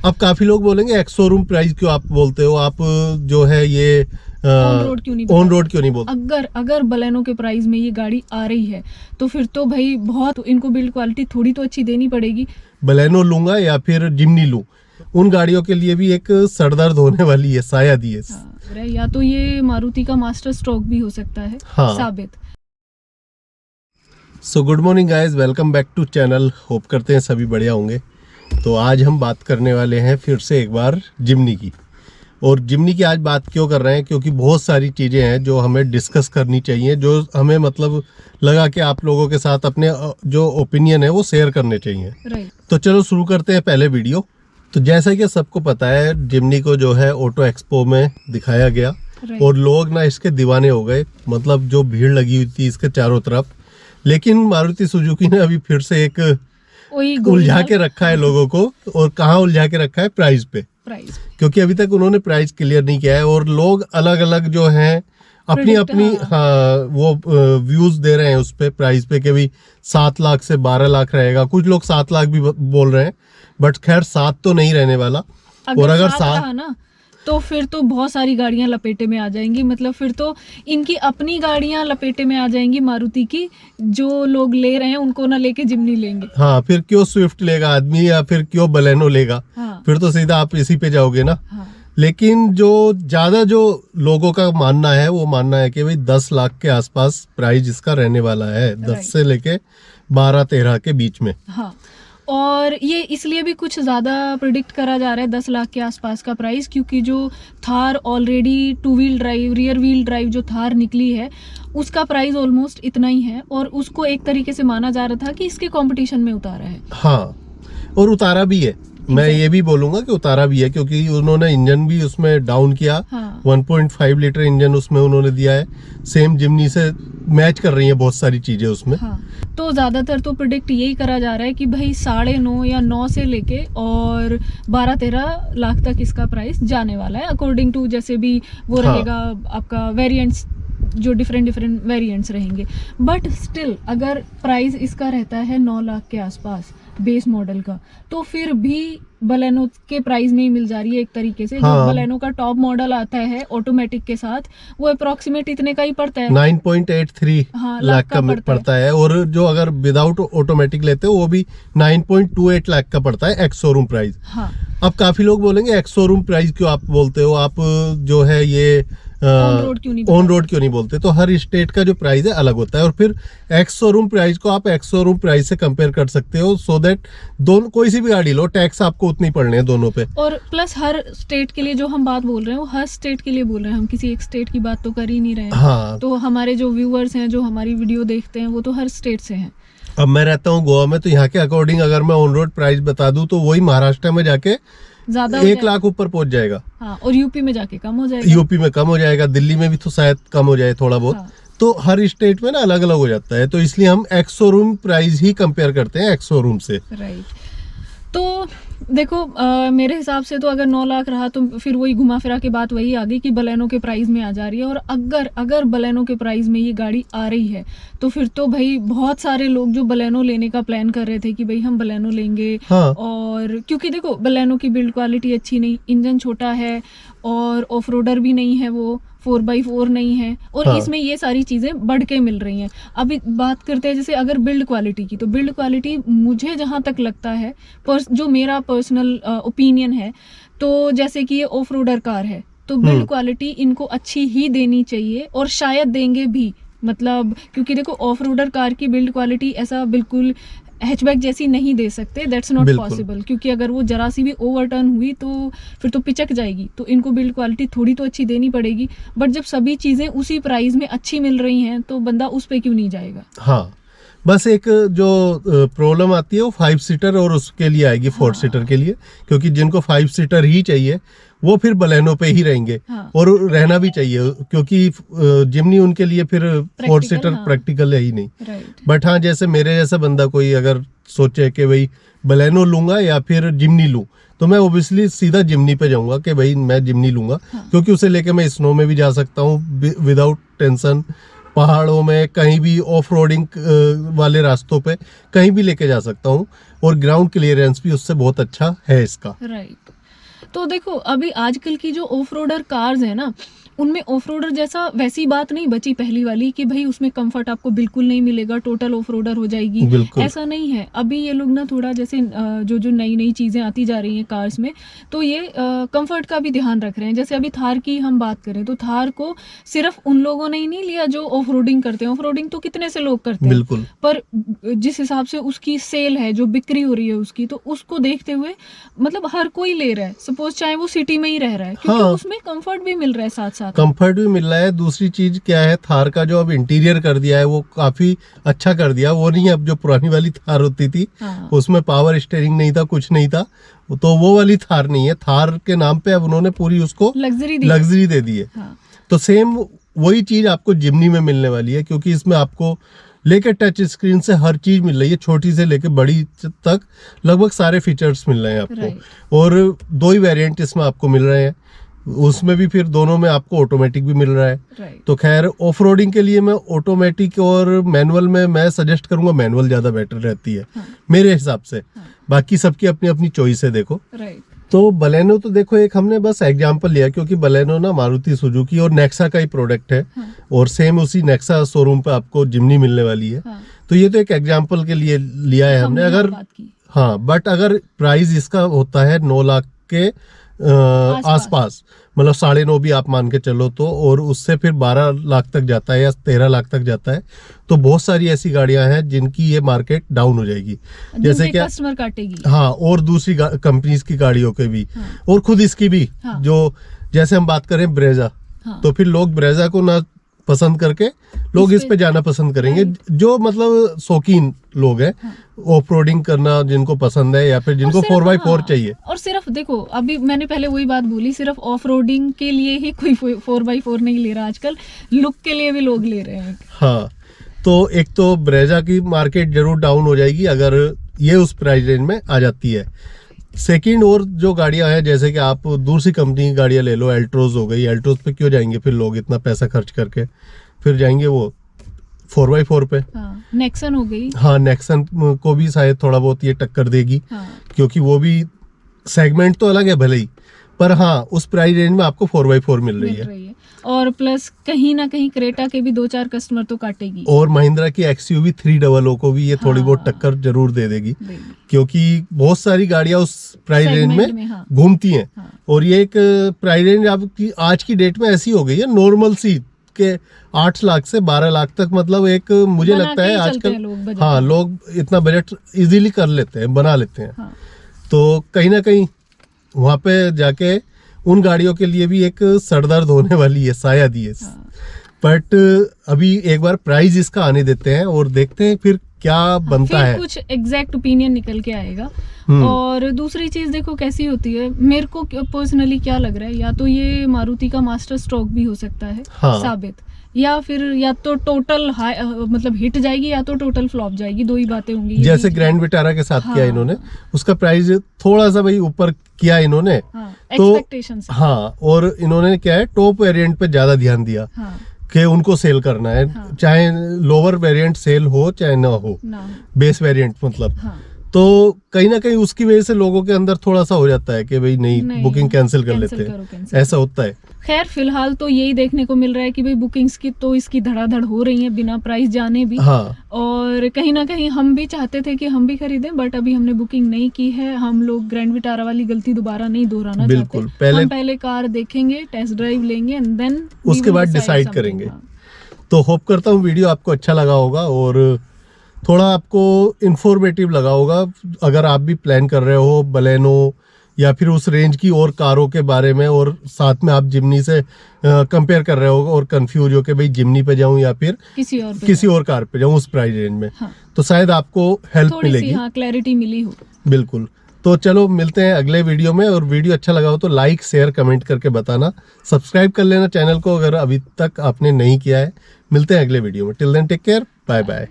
अब काफी लोग बोलेंगे एक्स शोरूम प्राइस क्यों आप बोलते हो, आप जो है ये ऑन रोड क्यों नहीं बोलते? अगर बलेनो के प्राइस में ये गाड़ी आ रही है तो फिर तो भाई बहुत इनको बिल्ड क्वालिटी थोड़ी तो अच्छी देनी पड़ेगी। बलेनो लूंगा या फिर जिमनी लूं, उन गाड़ियों के लिए भी एक सरदर्द होने वाली है शायद ये। हाँ, या तो ये मारुति का मास्टर स्ट्रोक भी हो सकता है साबित। So good morning guys, welcome back to channel. Hope करते हैं सभी बढ़िया होंगे। तो आज हम बात करने वाले हैं फिर से एक बार जिमनी की। और जिमनी की आज बात क्यों कर रहे हैं, क्योंकि बहुत सारी चीज़ें हैं जो हमें डिस्कस करनी चाहिए, जो हमें मतलब लगा कि आप लोगों के साथ अपने जो ओपिनियन है वो शेयर करने चाहिए। तो चलो शुरू करते हैं पहले वीडियो। तो जैसा कि सबको पता है, जिमनी को जो है ऑटो एक्सपो में दिखाया गया और लोग ना इसके दीवाने हो गए, मतलब जो भीड़ लगी हुई थी इसके चारों तरफ। लेकिन मारुति सुजुकी ने अभी फिर से एक उलझा के रखा है लोगों को। और कहाँ उलझा के रखा है? प्राइस पे। क्योंकि अभी तक उन्होंने प्राइस क्लियर नहीं किया है और लोग अलग अलग जो हैं अपनी वो व्यूज दे रहे हैं उस पे, प्राइस पे कि भाई 7 लाख से 12 लाख रहेगा। कुछ लोग 7 लाख भी बोल रहे हैं, बट खैर 7 तो नहीं रहने वाला। और अगर 7 रहा ना तो फिर तो बहुत सारी गाड़ियां लपेटे में आ जाएंगी, मतलब फिर तो इनकी अपनी गाड़ियां लपेटे में आ जाएंगी मारुति की। जो लोग ले रहे हैं उनको ना लेके जिमनी लेंगे। हाँ, फिर क्यों स्विफ्ट लेगा आदमी या फिर क्यों बलेनो लेगा? फिर तो सीधा आप इसी पे जाओगे ना। लेकिन जो ज्यादा जो लोगों का मानना है वो मानना है कि भाई 10 लाख के आसपास प्राइस इसका रहने वाला है, 10 से लेके 12-13 के बीच में। और ये इसलिए भी कुछ ज़्यादा प्रिडिक्ट करा जा रहा है 10 लाख के आसपास का प्राइस, क्योंकि जो Thar already 2 wheel drive rear wheel drive जो थार निकली है उसका प्राइस ऑलमोस्ट इतना ही है। और उसको एक तरीके से माना जा रहा था कि इसके कंपटीशन में उतारा है। हाँ, और उतारा भी है। मैं ये भी बोलूंगा कि उतारा भी है, क्योंकि उन्होंने इंजन भी उसमें डाउन किया। 1.5 लीटर इंजन उसमें उन्होंने दिया है। सेम जिमनी से मैच कर रही है बहुत सारी चीजें उसमें। तो ज्यादातर तो प्रिडिक्ट यही करा जा रहा है कि भाई 9.5 या 9 से लेके और 12-13 लाख तक इसका प्राइस जाने वाला है, अकॉर्डिंग टू जैसे भी वो रहेगा आपका वेरिएंट्स, जो डिफरेंट वेरिएंट्स रहेंगे। बट स्टिल अगर प्राइस इसका रहता है 9 लाख के आसपास बेस मॉडल का, तो फिर भी बलेनो के प्राइस में ही मिल जा रही है एक तरीके से। जो बलेनो का टॉप मॉडल आता है ऑटोमेटिक के साथ, वो अप्रोक्सीमेट इतने का ही पड़ता है, 9.83 लाख का पड़ता है। और जो अगर विदाउट ऑटोमेटिक लेते हो वो भी 9.28 लाख का पड़ता है एक्स शोरूम प्राइस। अब काफी लोग बोलेंगे एक्स शोरूम प्राइस क्यों आप बोलते हो, आप जो है ये ऑन रोड क्यों नहीं बोलते? तो हर स्टेट का जो प्राइस है अलग होता है, और फिर एक्स शोरूम प्राइस को आप एक्स शोरूम प्राइस से कंपेयर कर सकते हो, सो दैट दोनों कोई सी भी गाड़ी लो टैक्स आपको उतनी पड़ने हैं दोनों पे। और प्लस हर स्टेट के लिए जो हम बात बोल रहे हैं वो हर स्टेट के लिए बोल रहे हैं, हम किसी एक स्टेट की बात तो कर ही नहीं रहे हैं। तो हमारे जो व्यूअर्स हैं जो हमारी वीडियो देखते हैं वो तो हर स्टेट से हैं। अब मैं रहता हूँ गोवा में, तो यहाँ के अकॉर्डिंग अगर मैं ऑन रोड प्राइस बता दूं तो वही महाराष्ट्र में जाके ज्यादा 1 लाख ऊपर पहुंच जाएगा। और यूपी में जाके कम हो जाएगा। यूपी में कम हो जाएगा, दिल्ली में भी तो शायद कम हो जाए थोड़ा बहुत। तो हर स्टेट में ना अलग अलग हो जाता है, तो इसलिए हम एक्स शोरूम प्राइस ही कंपेयर करते हैं एक्स शोरूम से। तो देखो मेरे हिसाब से तो अगर 9 लाख रहा तो फिर वही घुमा फिरा के बात वही आ गई कि बलेनो के प्राइस में आ जा रही है। और अगर बलेनो के प्राइस में ये गाड़ी आ रही है तो फिर तो भाई बहुत सारे लोग जो बलेनो लेने का प्लान कर रहे थे कि भाई हम बलेनो लेंगे। और क्योंकि देखो बलेनो की बिल्ड क्वालिटी अच्छी नहीं, इंजन छोटा है और ऑफ रोडर भी नहीं है, वो 4x4 नहीं है। और इसमें ये सारी चीज़ें बढ़ के मिल रही हैं। अभी बात करते हैं जैसे अगर बिल्ड क्वालिटी की, तो बिल्ड क्वालिटी मुझे जहाँ तक लगता है, जो मेरा पर्सनल ओपिनियन है, तो जैसे कि ये ऑफ रोडर कार है तो बिल्ड क्वालिटी इनको अच्छी ही देनी चाहिए और शायद देंगे भी। मतलब क्योंकि देखो ऑफ रोडर कार की बिल्ड क्वालिटी ऐसा बिल्कुल हैचबैक जैसी नहीं दे सकते, दैट्स नॉट पॉसिबल। क्योंकि अगर वो जरा सी भी ओवरटर्न हुई तो फिर तो पिचक जाएगी। तो इनको बिल्ड क्वालिटी थोड़ी तो अच्छी देनी पड़ेगी। बट जब सभी चीजें उसी प्राइस में अच्छी मिल रही हैं तो बंदा उस पे क्यों नहीं जाएगा? बस एक जो प्रॉब्लम आती है वो 5 सीटर और उसके लिए आएगी 4 सीटर के लिए, क्योंकि जिनको 5 सीटर ही चाहिए वो फिर बलेनो पे ही रहेंगे। और रहना भी चाहिए, क्योंकि जिमनी उनके लिए फिर 4 सीटर प्रैक्टिकल है ही नहीं। बट हाँ, जैसे मेरे जैसा बंदा कोई अगर सोचे कि भाई बलेनो लूंगा या फिर जिमनी लूं, तो मैं ओबियसली सीधा जिमनी पे जाऊंगा कि भाई मैं जिमनी लूंगा। क्योंकि उसे लेके मैं स्नो में भी जा सकता हूँ विदाउट टेंशन, पहाड़ों में कहीं भी ऑफ रोडिंग वाले रास्तों पे कहीं भी लेके जा सकता हूँ। और ग्राउंड क्लियरेंस भी उससे बहुत अच्छा है इसका। राइट। तो देखो अभी आजकल की जो ऑफ रोडर कार्स है ना, उनमें ऑफ रोडर जैसा वैसी बात नहीं बची पहली वाली कि भाई उसमें कंफर्ट आपको बिल्कुल नहीं मिलेगा, टोटल ऑफ रोडर हो जाएगी, बिल्कुल। ऐसा नहीं है। अभी ये लोग ना थोड़ा जैसे जो जो नई नई चीज़ें आती जा रही हैं कार्स में, तो ये कंफर्ट का भी ध्यान रख रहे हैं। जैसे अभी थार की हम बात करें तो थार को सिर्फ उन लोगों ने ही नहीं लिया जो ऑफ रोडिंग करते हैं। ऑफ रोडिंग तो कितने से लोग करते हैं, बिल्कुल। पर जिस हिसाब से उसकी सेल है, जो बिक्री हो रही है उसकी, तो उसको देखते हुए मतलब हर कोई ले रहा है, सपोज चाहे वो सिटी में ही रह रहा है, क्योंकि हाँ। उसमें कंफर्ट भी मिल रहा है साथ साथ। कंफर्ट भी मिल रहा है। दूसरी चीज क्या है, थार का जो अब इंटीरियर कर दिया है वो काफी अच्छा कर दिया। वो नहीं अब जो पुरानी वाली थार होती थी, हाँ। उसमें पावर स्टीयरिंग नहीं था, कुछ नहीं था, तो वो वाली थार नहीं है। थार के नाम पे अब उन्होंने पूरी उसको लग्जरी दे दी है। हाँ। तो सेम वही चीज आपको जिम्नी में मिलने वाली है, क्योंकि इसमें आपको लेके टच स्क्रीन से हर चीज मिल रही है, छोटी से लेके बड़ी तक लगभग सारे फीचर्स मिल रहे हैं आपको। और 2 ही वेरिएंट इसमें आपको मिल रहे हैं, उसमें भी फिर दोनों में आपको ऑटोमेटिक भी मिल रहा है। तो खैर ऑफ रोडिंग के लिए मैं ऑटोमेटिक और मैनुअल में मैं सजेस्ट करूंगा मैनुअल ज्यादा बेटर रहती है। हाँ। मेरे हिसाब से। हाँ। बाकी सबकी अपनी अपनी चॉइस है, देखो। राइट। तो बलेनो तो देखो एक हमने बस एग्जांपल लिया, क्योंकि बलेनो ना मारुति सुजुकी और नेक्सा का ही प्रोडक्ट है। हाँ। और सेम उसी नेक्सा शोरूम पे आपको जिम्नी मिलने वाली है। हाँ। तो ये तो एक एग्जांपल के लिए लिया है हमने। अगर बात की। हाँ, बट अगर प्राइस इसका होता है 9 लाख के आसपास, मतलब 9.5 भी आप मान के चलो तो, और उससे फिर 12 लाख तक जाता है या 13 लाख तक जाता है, तो बहुत सारी ऐसी गाड़ियां हैं जिनकी ये मार्केट डाउन हो जाएगी, जैसे कि कस्टमर काटेगी। हाँ, और दूसरी कंपनीज की गाड़ियों के भी। हाँ। और खुद इसकी भी। हाँ। जो जैसे हम बात करें ब्रेजा, हाँ। तो फिर लोग ब्रेजा को ना पसंद करके लोग इस पे जाना पसंद करेंगे, जो मतलब शौकीन लोग हैं। हाँ। ऑफ रोडिंग करना जिनको पसंद है, या फिर जिनको 4x4 चाहिए। और सिर्फ देखो अभी मैंने पहले वही बात बोली, सिर्फ ऑफ रोडिंग के लिए ही कोई 4x4 नहीं ले रहा, आजकल लुक के लिए भी लोग ले रहे हैं। हाँ, तो एक तो ब्रेजा की मार्केट जरूर डाउन हो जाएगी अगर ये उस प्राइस रेंज में आ जाती है। सेकंड, और जो गाड़ियां हैं, जैसे कि आप दूसरी कंपनी की गाड़ियां ले लो, एल्ट्रोज हो गई। एल्ट्रोज पे क्यों जाएंगे फिर लोग इतना पैसा खर्च करके, फिर जाएंगे वो 4x4 पे। हाँ, नेक्सन हो गई। हाँ, नेक्सन को भी शायद थोड़ा बहुत ये टक्कर देगी। हाँ। क्योंकि वो भी सेगमेंट तो अलग है भले ही, पर हाँ उस प्राइस रेंज में आपको 4x4 मिल रही है। और प्लस कहीं ना कहीं क्रेटा के भी 2-4 कस्टमर तो काटेगी। और महिंद्रा की XUV 300 को भी ये थोड़ी बहुत टक्कर जरूर दे देगी, क्योंकि बहुत सारी गाड़ियां उस प्राइस रेंज में घूमती हैं। और ये एक प्राइस रेंज आपकी आज की डेट में ऐसी हो गई है नॉर्मल सी के 8 लाख से 12 लाख तक, मतलब एक मुझे लगता है आजकल हाँ लोग इतना बजट इजीली कर लेते हैं, बना लेते हैं। हाँ। तो कहीं ना कहीं वहां पे जाके उन गाड़ियों के लिए भी एक सरदर्द होने वाली है शायद ये। बट अभी एक बार प्राइस इसका आने देते हैं और देखते हैं फिर क्या बनता फिर है। कुछ एग्जैक्ट ओपिनियन निकल के आएगा। और दूसरी चीज देखो कैसी होती है, मेरे को पर्सनली क्या लग रहा है, या तो ये मारुति का मास्टर स्ट्रोक भी हो सकता है। हाँ। साबित, या फिर या तो टोटल हाई मतलब हिट जाएगी, या तो टोटल फ्लॉप जाएगी, 2 ही बातें होंगी। जैसे ग्रैंड विटारा के साथ किया इन्होंने, उसका प्राइस थोड़ा सा भाई ऊपर किया इन्होंने। तो हाँ, और इन्होंने क्या है टॉप वेरिएंट पे ज्यादा ध्यान दिया कि उनको सेल करना है। चाहे लोअर वेरिएंट सेल हो चाहे ना हो, बेस वेरिएंट मतलब। तो कहीं ना कहीं उसकी वजह से लोगों के अंदर थोड़ा सा हो जाता है कि भाई नहीं बुकिंग कैंसिल कर लेते हैं, ऐसा होता है। खैर फिलहाल तो यही देखने को मिल रहा है कि भाई बुकिंग्स की तो इसकी धड़ाधड़ हो रही है बिना प्राइस जाने भी। हाँ। और कहीं ना कहीं हम भी चाहते थे कि हम भी खरीदें, बट अभी हमने बुकिंग नहीं की है। हम लोग ग्रैंड विटारा वाली गलती दोबारा नहीं दोहराना चाहते। हम पहले कार देखेंगे, टेस्ट ड्राइव लेंगे एंड देन उसके बाद डिसाइड करेंगे। तो होप करता हूँ वीडियो आपको अच्छा लगा होगा और थोड़ा आपको इंफॉर्मेटिव लगा होगा। अगर आप भी प्लान कर रहे हो बलेनो या फिर उस रेंज की और कारों के बारे में, और साथ में आप जिम्नी से कंपेयर कर रहे हो और कंफ्यूज हो कि भाई जिम्नी पे जाऊं या फिर किसी और कार पे जाऊं उस प्राइस रेंज में। हाँ। तो शायद आपको हेल्प मिलेगी, हाँ, क्लैरिटी मिली हो। बिल्कुल। तो चलो मिलते हैं अगले वीडियो में, और वीडियो अच्छा लगा हो तो लाइक शेयर कमेंट करके बताना, सब्सक्राइब कर लेना चैनल को अगर अभी तक आपने नहीं किया है। मिलते हैं अगले वीडियो में, till then take care, bye bye.